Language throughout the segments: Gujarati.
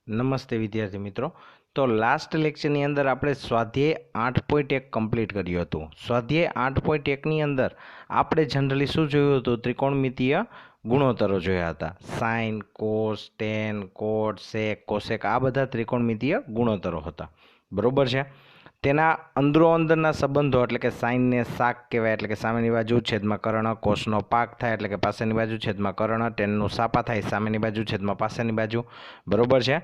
નમસ્તે વિદ્યાર્થી મિત્રો. તો લાસ્ટ લેક્ચરની અંદર આપણે સ્વાધ્યાય 8.1 કમ્પ્લીટ કર્યું હતું. સ્વાધ્યાય 8.1ની અંદર આપણે જનરલી શું જોયું હતું? ત્રિકોણમિતીય ગુણોત્તરો જોયા હતા. સાઇન, કોસ, ટેન, કોટ, સેક, કોસેક, આ બધા ત્રિકોણમિતીય ગુણોત્તરો હતા. બરોબર છે. તેના અંદરોઅંદરના સંબંધો એટલે કે સાઇનને શાક કહેવાય એટલે કે સામેની બાજુ છેદમાં કર્ણ, કોસનો પાક થાય એટલે કે પાસેની બાજુ છેદમાં કર્ણ, ટેનનું સાપા થાય સામેની બાજુ છેદમાં પાસેની બાજુ. બરોબર છે.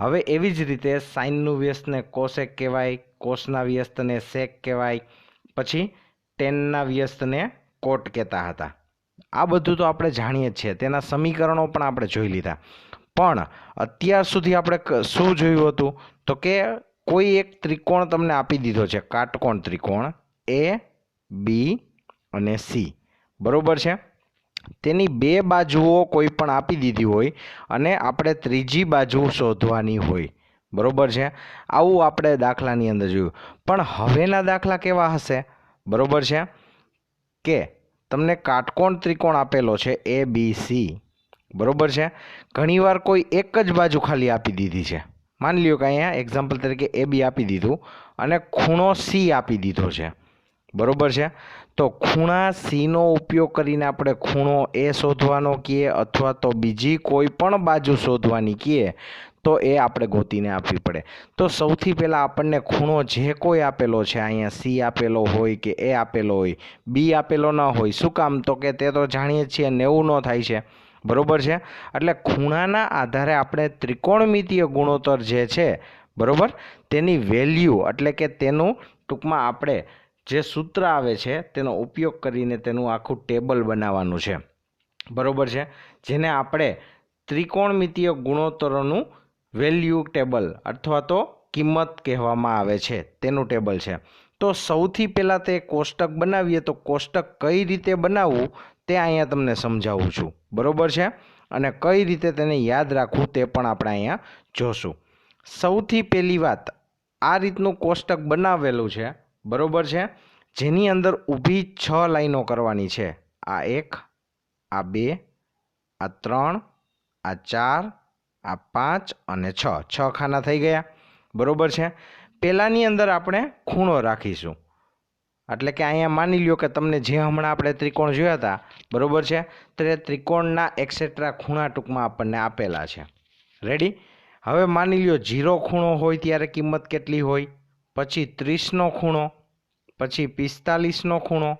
હવે એવી જ રીતે સાઇનનું વ્યસ્તને કોસેક કહેવાય, કોસના વ્યસ્તને સેક કહેવાય, પછી ટેનના વ્યસ્તને કોટ કહેતા હતા. આ બધું તો આપણે જાણીએ જ છીએ. તેના સમીકરણો પણ આપણે જોઈ લીધા. પણ અત્યાર સુધી આપણે શું જોયું હતું? તો કે કોઈ એક ત્રિકોણ તમને આપી દીધો છે, કાટકોણ ત્રિકોણ એ, બી અને સી. બરોબર છે. તેની બે બાજુઓ કોઈ પણ આપી દીધી હોય અને આપણે ત્રીજી બાજુ શોધવાની હોય. બરોબર છે. આવું આપણે દાખલાની અંદર જોયું. પણ હવેના દાખલા કેવા હશે? બરોબર છે કે તમને કાટકોણ ત્રિકોણ આપેલો છે એ, બી, સી. બરોબર છે. ઘણીવાર કોઈ એક જ બાજુ ખાલી આપી દીધી છે. માની લ્યો કે અહીંયા એક્ઝામ્પલ તરીકે એ, બી આપી દીધું અને ખૂણો સી આપી દીધો છે. બરોબર છે. તો ખૂણા સીનો ઉપયોગ કરીને આપણે ખૂણો એ શોધવાનો કહીએ અથવા તો બીજી કોઈ પણ બાજુ શોધવાની કહીએ તો એ આપણે ગોતીને આપવી પડે. તો સૌથી પહેલાં આપણને ખૂણો જે કોઈ આપેલો છે, અહીંયા સી આપેલો હોય કે એ આપેલો હોય, બી આપેલો ન હોય, શું કામ? તો કે તે તો જાણીએ છીએ 90 નો થાય છે. બરોબર છે. એટલે ખૂણાના આધારે આપણે ત્રિકોણમિતીય ગુણોત્તર જે છે, બરોબર, તેની વેલ્યુ એટલે કે તેનું ટૂંકમાં આપણે જે સૂત્ર આવે છે તેનો ઉપયોગ કરીને તેનું આખું ટેબલ બનાવવાનું છે. બરોબર છે. જેને આપણે ત્રિકોણમિતીય ગુણોત્તરોનું વેલ્યુ ટેબલ અથવા તો કિંમત કહેવામાં આવે છે, તેનું ટેબલ છે. તો સૌથી પહેલાં તે કોષ્ટક બનાવીએ તો કોષ્ટક કઈ રીતે બનાવવું તે અહીંયા તમને સમજાવું છું. બરોબર છે. અને કઈ રીતે તેને યાદ રાખવું તે પણ આપણે અહીંયા જોશું. સૌથી પહેલી વાત, આ રીતનું કોષ્ટક બનાવેલું છે. બરોબર છે. જેની અંદર ઊભી 6 લાઈનો કરવાની છે. આ 1, આ 2, આ 3, આ 4, આ 5 અને 6. 6 ખાના થઈ ગયા. બરોબર છે. પહેલાની અંદર આપણે ખૂણો રાખીશું. એટલે કે અહીંયા માની લ્યો કે તમને જે હમણાં આપણે ત્રિકોણ જોયા હતા, બરોબર છે, તે ત્રિકોણના એક્સેટ્રા ખૂણા ટૂંકમાં આપણને આપેલા છે. રેડી? હવે માની લ્યો 0 ખૂણો હોય ત્યારે કિંમત કેટલી હોય? પછી 30નો ખૂણો, પછી 45નો ખૂણો,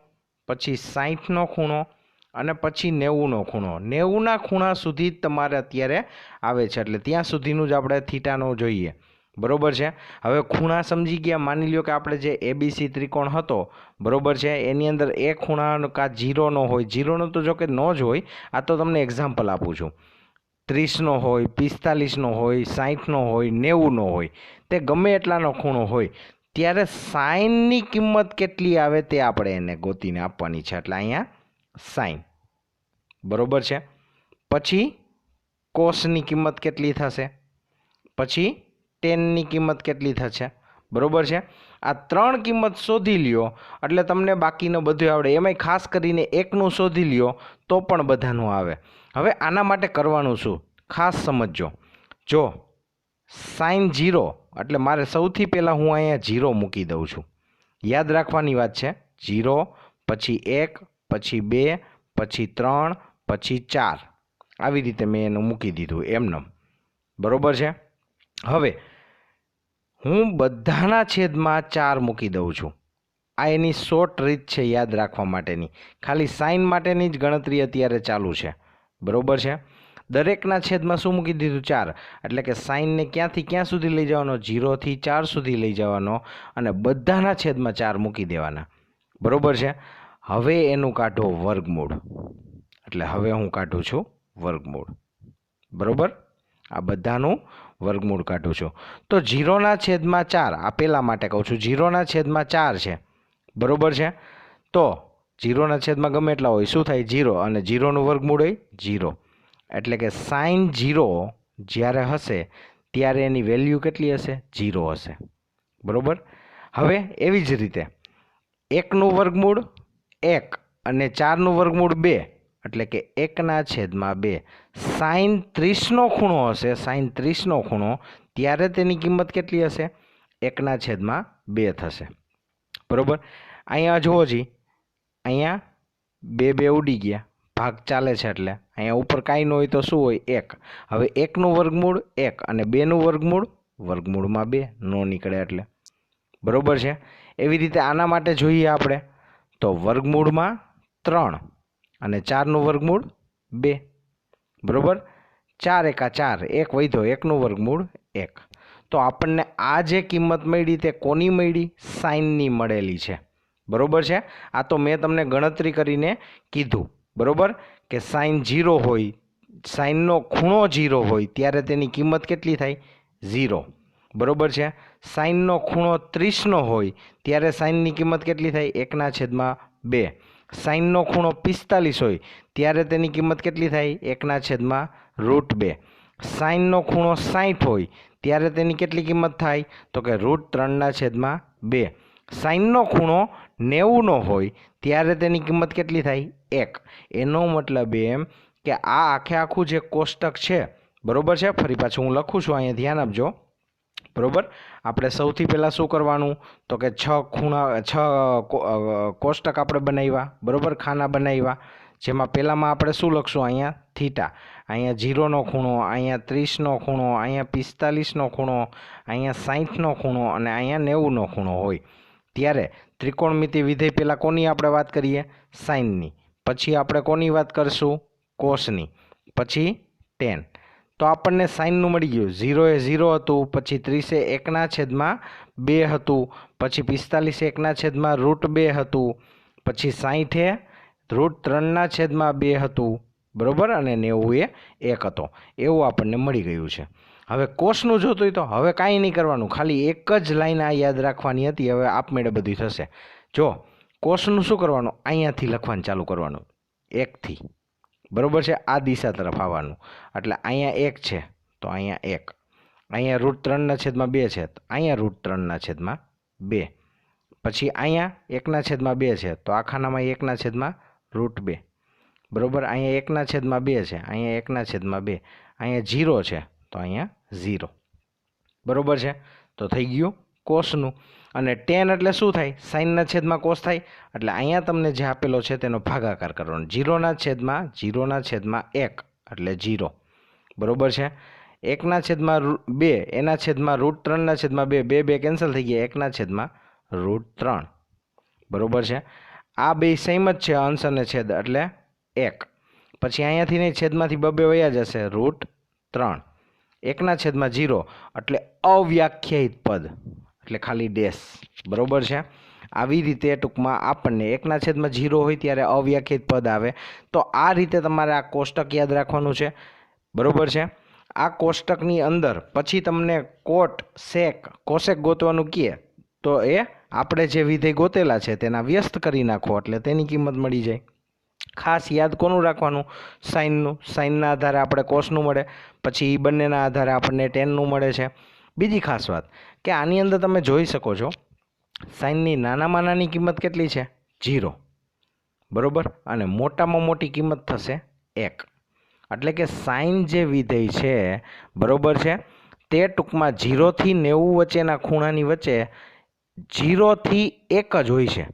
પછી 60નો ખૂણો અને પછી 90નો ખૂણો. 90ના ખૂણા સુધી તમારે અત્યારે આવે છે એટલે ત્યાં સુધીનું જ આપણે થીટાનો જોઈએ. બરોબર છે. હવે ખૂણા સમજી ગયા. માની લ્યો કે આપણે જે એબીસી ત્રિકોણ હતો, બરોબર છે, એની અંદર એ ખૂણા કા 0નો હોય. 0નો તો જો કે ન જ હોય, આ તો તમને એક્ઝામ્પલ આપું છું. 30નો હોય, 45નો હોય, 60નો હોય, 90નો હોય, તે ગમે એટલાનો ખૂણો હોય ત્યારે સાઇનની કિંમત કેટલી આવે તે આપણે એને ગોતીને આપવાની છે. એટલે અહીંયા સાઇન. બરોબર છે. પછી કોસની કિંમત કેટલી થશે? પછી ટેનની કિંમત કેટલી થશે? બરોબર છે. આ 3 કિંમત શોધી લ્યો એટલે તમને બાકીનું બધું આવડે. એમાંય ખાસ કરીને એકનું શોધી લ્યો તો પણ બધાનું આવે. હવે આના માટે કરવાનું શું? ખાસ સમજજો. જો સાઇન 0 એટલે મારે સૌથી પહેલાં હું અહીંયા 0 મૂકી દઉં છું. યાદ રાખવાની વાત છે. 0, પછી 1, પછી 2, પછી 3, પછી 4. આવી રીતે મેં એનું મૂકી દીધું એમનેમ. બરોબર છે. હવે હું બધાના છેદમાં 4 મૂકી દઉં છું. આ એની શોર્ટ રીત છે યાદ રાખવા માટેની. ખાલી સાઇન માટેની જ ગણતરી અત્યારે ચાલુ છે. બરોબર છે. દરેકના છેદમાં શું મૂકી દીધું? 4. એટલે કે સાઇનને ક્યાંથી ક્યાં સુધી લઈ જવાનો? 0 થી 4 સુધી લઈ જવાનો અને બધાના છેદમાં 4 મૂકી દેવાના. બરોબર છે. હવે એનું કાઢો વર્ગમૂળ. એટલે હવે હું કાઢું છું વર્ગમૂળ. બરોબર? આ બધાનું વર્ગમૂળ કાઢું છું. તો 0ના છેદમાં 4, આ પહેલા માટે કહું છું, 0ના છેદમાં 4 છે. બરોબર છે. તો 0ના છેદમાં ગમે એટલા હોય, શું થાય? 0. અને 0નું વર્ગમૂળ હોય 0. એટલે કે સાઇન 0 જ્યારે હશે ત્યારે એની વેલ્યુ કેટલી હશે? 0 હશે. બરોબર? હવે એવી જ રીતે 1નું વર્ગમૂળ 1 અને 4નું વર્ગમૂળ 2. એટલે કે 1/2 સાઈન 30નો ખૂણો હશે, સાઈન 30નો ખૂણો, ત્યારે તેની કિંમત કેટલી હશે? 1/2 થશે. બરાબર. અહીંયા જુઓ જી, અહીંયા 2 2 ઉડી ગયા, ભાગ ચાલે છે એટલે અહીંયા ઉપર કાંઈ ન હોય તો શું હોય? 1. હવે 1નું વર્ગમૂળ 1 અને 2નું વર્ગમૂળ વર્ગમૂળમાં 2 નો નીકળે એટલે. બરાબર છે. એવી રીતે આના માટે જોઈએ આપણે તો વર્ગમૂળમાં 3 અને 4નું વર્ગમૂળ 2. બરાબર. 4 એકા 4, 1 વધ્યો, 1નું વર્ગમૂળ 1. તો આપણને આ જે કિંમત મળી તે કોની મળી? સાઈનની મળેલી છે. બરાબર છે. આ તો મેં તમને ગણતરી કરીને કીધું. બરાબર, કે સાઈન 0 હોય, સાઈનનો ખૂણો 0 હોય ત્યારે તેની કિંમત કેટલી થાય? 0. બરાબર છે. સાઈનનો ખૂણો 30નો હોય ત્યારે સાઈનની કિંમત કેટલી થાય? 1/2. સાઈનનો ખૂણો 45 હોય ત્યારે તેની કિંમત કેટલી થાય? 1/√2. સાઈનનો ખૂણો 60 હોય ત્યારે તેની કેટલી કિંમત થાય? તો કે √3/2. સાઈનનો ખૂણો 90નો હોય ત્યારે તેની કિંમત કેટલી થાય? 1. એનો મતલબ એમ કે આ આખું જે કોષ્ટક છે, બરાબર છે, ફરી પાછું હું લખું છું, અહીંયા ધ્યાન આપજો. બરાબર. આપણે સૌથી પહેલાં શું કરવાનું? તો કે 6 કોષ્ટક આપણે બનાવ્યા. બરાબર, ખાના બનાવ્યા. જેમાં પહેલાંમાં આપણે શું લખશું? અહીંયા થીટા, અહીંયા 0નો ખૂણો, અહીંયા 30નો ખૂણો, અહીંયા 45નો ખૂણો, અહીંયા 60નો ખૂણો અને અહીંયા 90નો ખૂણો હોય ત્યારે ત્રિકોણમિતિ વિધેય પહેલાં કોની આપણે વાત કરીએ? સાઈનની. પછી આપણે કોની વાત કરશું? કોસની. પછી tan. તો આપણને સાઈનનું મળી ગયું. 0 એ 0 હતું, પછી 30 એ 1/2 હતું, પછી 45 એ 1/√2 હતું, પછી 60 એ √3/2 હતું. બરાબર, અને 90 એ 1 હતો. એવું આપણને મળી ગયું છે. હવે કોસનું જોતું હોય તો હવે કાંઈ નહીં કરવાનું, ખાલી એક જ લાઈન આ યાદ રાખવાની હતી. હવે આપમેળે બધું થશે. જો કોસનું શું કરવાનું? અહીંયાથી લખવાનું ચાલુ કરવાનું, 1થી. બરાબર છે. આ દિશા તરફ આવવાનું. એટલે અહીંયા 1 છે તો અહીંયા 1, અહીંયા √3/2 છે તો અહીંયા √3/2, પછી અહીંયા 1/2 છે તો આ ખાનામાં 1/√2. બરાબર. અહીંયા 1/2 છે, અહીંયા 1/2, અહીંયા 0 છે તો અહીંયા 0. બરાબર છે. તો થઈ ગયું કોસનું. અને tan એટલે શું થાય? સાઈનના છેદમાં કોસ થાય. એટલે અહીંયા તમને જે આપેલો છે તેનો ભાગાકાર કરવાનો. 0/1 એટલે 0. બરાબર છે. 1/2 એના છેદમાં √3/2, 2 કેન્સલ થઈ ગયા, 1/√3. બરાબર છે. આ બે સેમ જ છે, અંશ અને છેદ, એટલે 1. પછી અહીંયાથી નહીં, છેદમાંથી 2 વયા જશે, √3. 1/0 એટલે અવ્યાખ્યાયિત પદ, એટલે ખાલી ડેશ. બરાબર છે. આવી રીતે ટૂંકમાં આપણને 1/0 હોય ત્યારે અવ્યાખ્યાયિત પદ આવે. તો આ રીતે તમારે આ કોષ્ટક યાદ રાખવાનું છે. બરાબર છે. આ કોષ્ટકની અંદર પછી તમને કોટ, સેક, કોસેક ગોતવાનું કહે તો એ આપણે જે વિધેય ગોતેલા છે તેના વ્યસ્ત કરી નાખો એટલે તેની કિંમત મળી જાય. ખાસ યાદ કોનું રાખવાનું? સાઈનનું. સાઈનના આધારે આપણે કોસનું મળે, પછી એ બંનેના આધારે આપણને ટેનનું મળે છે. બીજી ખાસ વાત કે આની અંદર તમે જોઈ શકો છો સાઈનની નાનામાં નાની કિંમત કેટલી છે? 0. બરાબર. અને મોટામાં મોટી કિંમત થશે 1. એટલે કે સાઈન જે વિધેય છે, બરાબર છે, તે ટૂંકમાં 0થી 90 વચ્ચેના ખૂણાની વચ્ચે 0થી 1 જ હોય છે.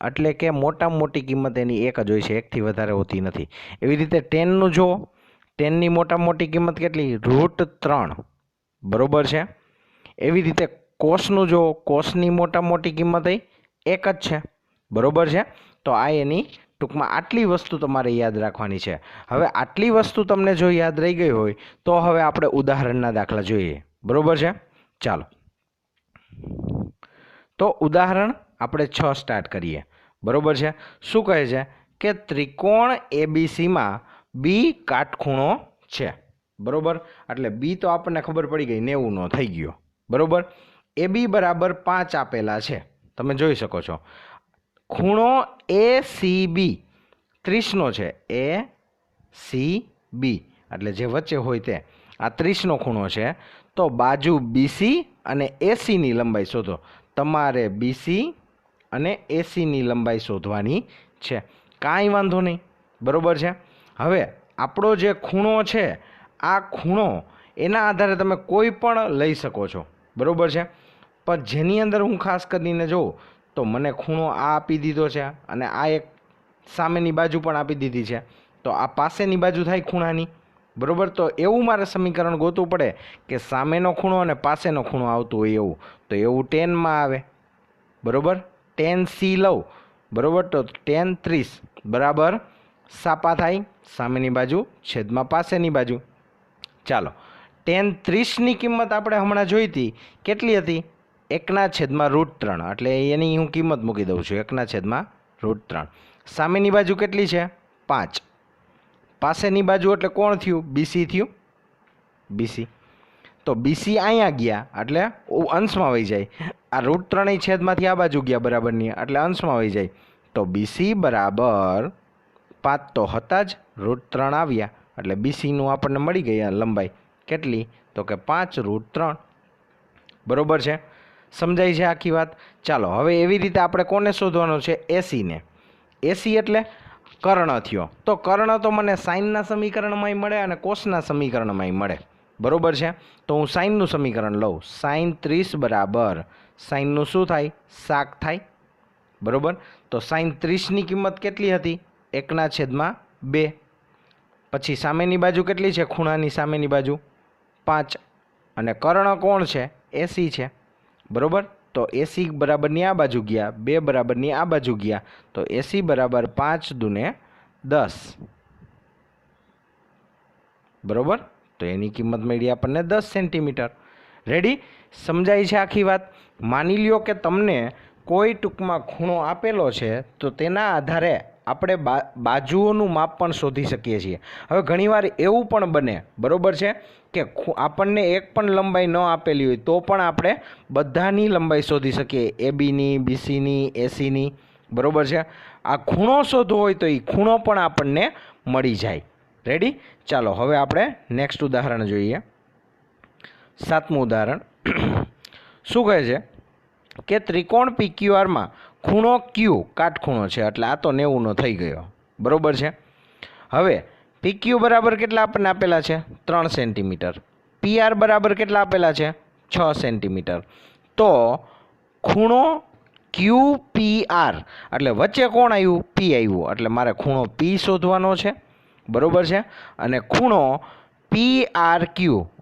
એટલે કે મોટામાં મોટી કિંમત એની 1 જ હોય છે, 1થી વધારે હોતી નથી. એવી રીતે ટેનનું જુઓ, ટેનની મોટામાં મોટી કિંમત કેટલી? √3. બરાબર છે. એવી રીતે કોસનું જુઓ, કોસની મોટામાં મોટી કિંમત 1 જ છે. બરાબર છે. તો આ એની ટૂંકમાં આટલી વસ્તુ તમારે યાદ રાખવાની છે. હવે આટલી વસ્તુ તમને જો યાદ રહી ગઈ હોય તો હવે આપણે ઉદાહરણના દાખલા જોઈએ. બરાબર છે. ચાલો, તો ઉદાહરણ આપણે 6 સ્ટાર્ટ કરીએ. બરાબર છે. શું કહે છે કે ત્રિકોણ ABCમાં બી કાટખૂણો છે. બરાબર. એટલે બી તો આપણને ખબર પડી ગઈ, 90નો થઈ ગયો. બરાબર. AB = 5 આપેલા છે, તમે જોઈ શકો છો. ખૂણો ACB 30નો છે. ACB એટલે જે વચ્ચે હોય તે, આ 30નો ખૂણો છે. તો બાજુ BC અને ACની લંબાઈ શોધો. તમારે BC અને ACની લંબાઈ શોધવાની છે. કાંઈ વાંધો નહીં. બરાબર છે. હવે આપણો જે ખૂણો છે આ ખૂણો એના આધારે તમે કોઈ પણ લઈ શકો છો, બરાબર છે. પણ જેની અંદર હું ખાસ કરીને જોઉં તો મને ખૂણો આ આપી દીધો છે અને આ એક સામેની બાજુ પણ આપી દીધી છે, તો આ પાસેની બાજુ થાય ખૂણાની, બરાબર. તો એવું મારે સમીકરણ ગોતવું પડે કે સામેનો ખૂણો અને પાસેનો ખૂણો આવતું હોય એવું, તો એવું 10માં આવે, બરાબર. 10C લઉં, બરાબર. તો 10 30 બરાબર સાપા થાય સામેની બાજુ છેદમાં પાસેની બાજુ. ચાલો 10 30ની કિંમત આપણે હમણાં જોઈ હતી, કેટલી હતી? 1/√3, એટલે એની હું કિંમત મૂકી દઉં છું 1/√3. સામેની બાજુ કેટલી છે? 5. પાસેની બાજુ એટલે કોણ થયું? BC થયું, BC. તો BC અહીંયા ગયા એટલે અંશમાં વહી જાય, આ √3 છેદમાંથી આ બાજુ ગયા બરાબરની, એટલે અંશમાં વહી જાય. તો BC બરાબર 5 તો હતા જ, √3 આવ્યા એટલે BCનું આપણને મળી ગઈ લંબાઈ કેટલી? તો કે 5√3, બરાબર છે. સમજાય છે આખી વાત? ચાલો હવે એવી રીતે આપણે કોને શોધવાનો છે? એસીને. એસી એટલે કર્ણ થયો, તો કર્ણ તો મને સાઇનના સમીકરણમાંય મળે અને કોસના સમીકરણમાંય મળે, બરાબર છે. તો હું સાઇનનું સમીકરણ લઉં, સાઇન 30 બરાબર સાઇનનું શું થાય? શાક થાય, બરાબર. તો સાઇન 30ની કિંમત કેટલી હતી? 1/2. પછી સામેની બાજુ કેટલી છે? ખૂણાની સામેની બાજુ 5, અને કર્ણ કોણ છે? એસી છે, બરાબર. તો એસી બરાબરની આ બાજુ ગયા, 2 બરાબરની આ બાજુ ગયા, તો એસી બરાબર 5 દુને 10, બરાબર. તો એની કિંમત મળી આપણને 10 સેન્ટીમીટર. રેડી? સમજાય છે આખી વાત? માની લ્યો કે તમને કોઈ ટૂંકમાં ખૂણો આપેલો છે, તો તેના આધારે આપણે બાજુઓનું માપ પણ શોધી શકીએ છીએ. હવે ઘણીવાર એવું પણ બને, બરાબર છે, કે આપણને એક પણ લંબાઈ ન આપેલી હોય તો પણ આપણે બધાની લંબાઈ શોધી શકીએ, એબીની, બીસીની, એસીની, બરાબર છે. આ ખૂણો શોધવો હોય તો એ ખૂણો પણ આપણને મળી જાય. રેડી? ચાલો હવે આપણે નેક્સ્ટ ઉદાહરણ જોઈએ. 7મું ઉદાહરણ શું કહે છે કે ત્રિકોણ PQRમાં ખૂણો Q કાટખૂણો છે, એટલે આ તો 90નો થઈ ગયો, બરાબર છે. હવે PQ બરાબર કેટલા આપણને આપેલા છે? 3 સેન્ટીમીટર. PR બરાબર કેટલા આપેલા છે? 6 સેન્ટીમીટર. તો ખૂણો QPR એટલે વચ્ચે કોણ આવ્યું? P આવ્યું, એટલે મારે ખૂણો P શોધવાનો છે, બરાબર છે. અને ખૂણો PRQ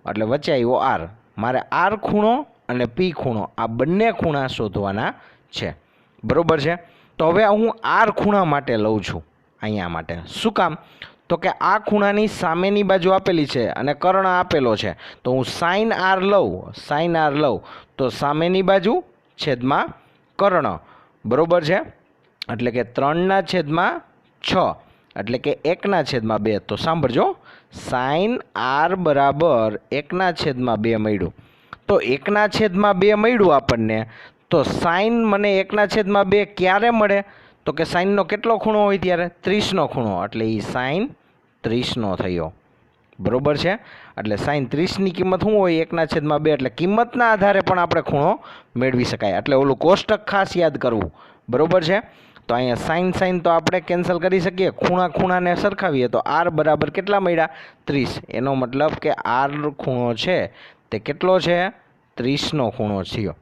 એટલે વચ્ચે આવ્યો R, મારે R ખૂણો અને P ખૂણો આ બંને ખૂણા શોધવાના છે, બરાબર છે. તો હવે હું R ખૂણા માટે લઉં છું અહીંયા માટે. શું કામ? તો કે આ ખૂણાની સામેની બાજુ આપેલી છે અને કર્ણ આપેલો છે, તો હું સાઇન R લઉં, તો સામેની બાજુ છેદમાં કર્ણ, બરાબર છે. એટલે કે 3/6 એટલે કે 1/2. તો સાંભળજો, સાઇન R બરાબર 1/2 મળ્યું. તો 1/2 મળ્યું આપણને, તો સાઇન મને 1/2 ક્યારે મળે? તો કે સાઇનનો કેટલો ખૂણો હોય ત્યારે? 30નો ખૂણો, એટલે એ સાઇન 30નો થયો, બરાબર છે. એટલે સાઇન 30ની કિંમત શું હોય? 1/2. એટલે કિંમતના આધારે પણ આપણે ખૂણો મેળવી શકાય, એટલે ઓલું કોષ્ટક ખાસ યાદ કરવું, બરાબર છે. તો અહીંયા સાઇન તો આપણે કેન્સલ કરી શકીએ, ખૂણાને સરખાવીએ તો R બરાબર કેટલા મળ્યા? 30. એનો મતલબ કે R ખૂણો છે તે કેટલો છે? 30નો ખૂણો થયો,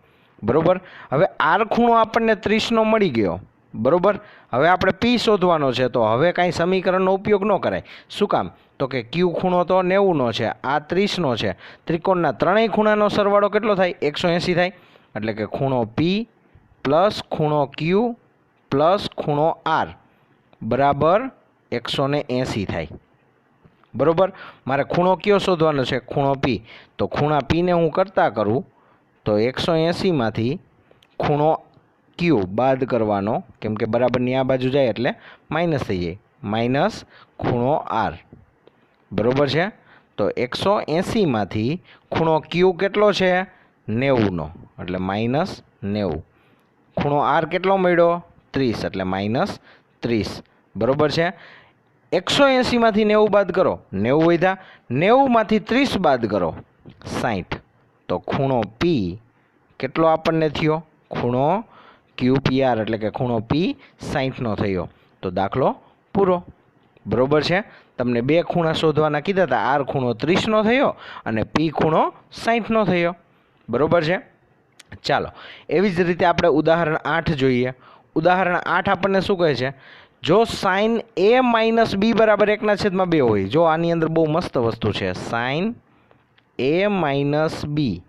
બરાબર. હવે R ખૂણો આપણને 30નો મળી ગયો, બરાબર. હવે આપણે P શોધવાનો છે, તો હવે કાંઈ સમીકરણનો ઉપયોગ ન કરાય. શું કામ? તો કે Q ખૂણો તો 90નો છે, આ 30નો છે. ત્રિકોણના ત્રણેય ખૂણાનો સરવાળો કેટલો થાય? 180 થાય. એટલે કે ખૂણો P પ્લસ ખૂણો Q પ્લસ ખૂણો R બરાબર 180 થાય, બરાબર. મારે ખૂણો કયો શોધવાનો છે? ખૂણો P. તો ખૂણા Pને હું કરતા કરું તો 180માંથી ખૂણો Q બાદ કરવાનો, કેમ કે બરાબરની આ બાજુ જાય એટલે માઇનસ થઈ જાય, માઇનસ ખૂણો R, બરાબર છે. તો 180માંથી ખૂણો Q કેટલો છે? 90નો, એટલે -90. ખૂણો R કેટલો મળ્યો? 30, એટલે -30, બરાબર છે. 180માંથી 90 બાદ કરો, 90 વધ્યા, 90માંથી 30 બાદ કરો, 60. તો ખૂણો P કેટલો આપણને થયો? ખૂણો QPR એટલે કે ખૂણો P 60નો થયો. તો દાખલો પૂરો, બરાબર છે. તમને બે ખૂણા શોધવાના કીધા હતા. આર ખૂણો 30નો થયો અને પી ખૂણો 60નો થયો. બરોબર છે. ચાલો એવી જ રીતે આપણે ઉદાહરણ 8 જોઈએ. ઉદાહરણ 8 આપણને શું કહે છે? જો સાઇન a માઇનસ બી બરાબર 1/2 હોય. જો આની અંદર બહુ મસ્ત વસ્તુ છે. સાઇન a માઇનસ બી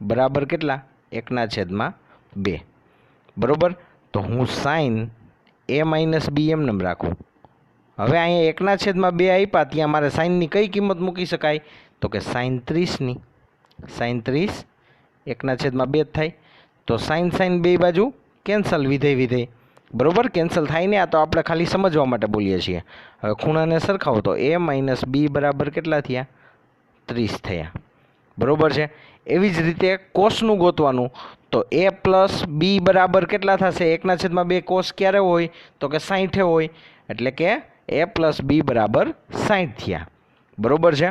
બરાબર કેટલા? 1/2. બરોબર. તો હું સાઇન a માઇનસ બી એમને રાખું. હવે અહીંયા 1/2 આપ્યા, ત્યાં મારે સાઇનની કઈ કિંમત મૂકી શકાય? તો કે સાઇન 30ની. સાઇન 30 1/2 જ થાય. તો સાઇન બે બાજુ કેન્સલ, વિધેય. બરોબર, કેન્સલ થાય ને. આ તો આપણે ખાલી સમજવા માટે બોલીએ છીએ. હવે ખૂણાને સરખાવો તો a માઇનસ બી બરાબર કેટલા થયા? 30 થયા. બરોબર છે. એવી જ રીતે કોસનું ગોતવાનું. તો a પ્લસ બી બરાબર કેટલા થશે? 1/2 કોસ ક્યારે હોય? તો કે 60 હોય. એટલે કે a પ્લસ બી બરાબર 60 થયા. બરોબર છે.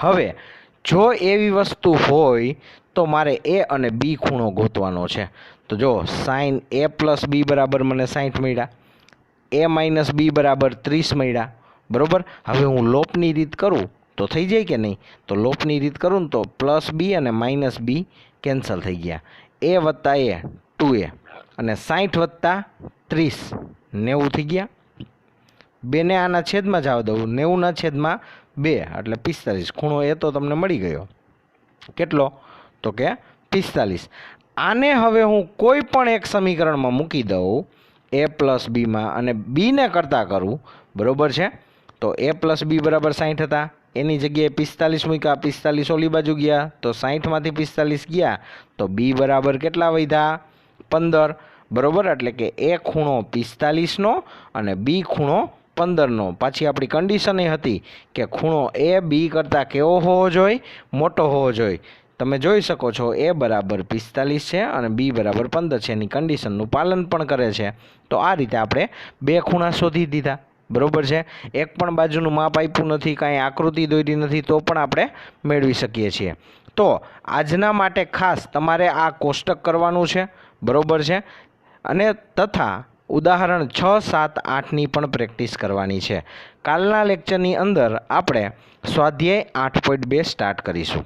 હવે જો એવી વસ્તુ હોય તો મારે a અને b ખૂણો ગોતવાનો છે. તો જો સાઇન a પ્લસ બી બરાબર મને 60 મળ્યા, a માઇનસ બી બરાબર 30 મળ્યા. બરોબર. હવે હું લોપની રીત કરું તો થઈ જાય કે નહીં? તો લોપની રીત કરું ને તો પ્લસ બી અને માઇનસ બી કેન્સલ થઈ ગયા. a વત્તા a 2a અને 60 વત્તા 30 90 થઈ ગયા. બેને આના છેદમાં જવા દઉં. 90/2 એટલે 45. ખૂણો એ તો તમને મળી ગયો. કેટલો? તો કે 45. આને હવે હું કોઈ પણ એક સમીકરણમાં મૂકી દઉં a પ્લસ બીમાં અને બીને કરતા કરું. બરોબર છે. તો a પ્લસ બી બરાબર 60 હતા, એની જગ્યાએ 45 મૂક્યા. 45 ઓલી બાજુ ગયા તો 60માંથી 45 ગયા તો બી બરાબર કેટલા વધ્યા? 15. બરોબર. એટલે કે a ખૂણો 45નો અને બી ખૂણો 15નો. પાછી આપણી કન્ડિશન એ હતી કે ખૂણો એ બી કરતાં કેવો હોવો જોઈએ? મોટો હોવો જોઈએ. તમે જોઈ શકો છો a બરાબર 45 છે અને બી બરાબર 15 છે. એની કન્ડિશનનું પાલન પણ કરે છે. તો આ રીતે આપણે બે ખૂણા શોધી દીધા. બરોબર છે. એક પણ બાજુનું માપ આપ્યું નથી, કાંઈ આકૃતિ દોરી નથી, તો પણ આપણે મેળવી શકીએ છીએ. તો આજના માટે ખાસ તમારે આ કોષ્ટક કરવાનું છે. બરોબર છે. અને તથા ઉદાહરણ 6, 7, 8ની પણ પ્રેક્ટિસ કરવાની છે. કાલના લેક્ચરની અંદર આપણે સ્વાધ્યાય 8.2 સ્ટાર્ટ કરીશું.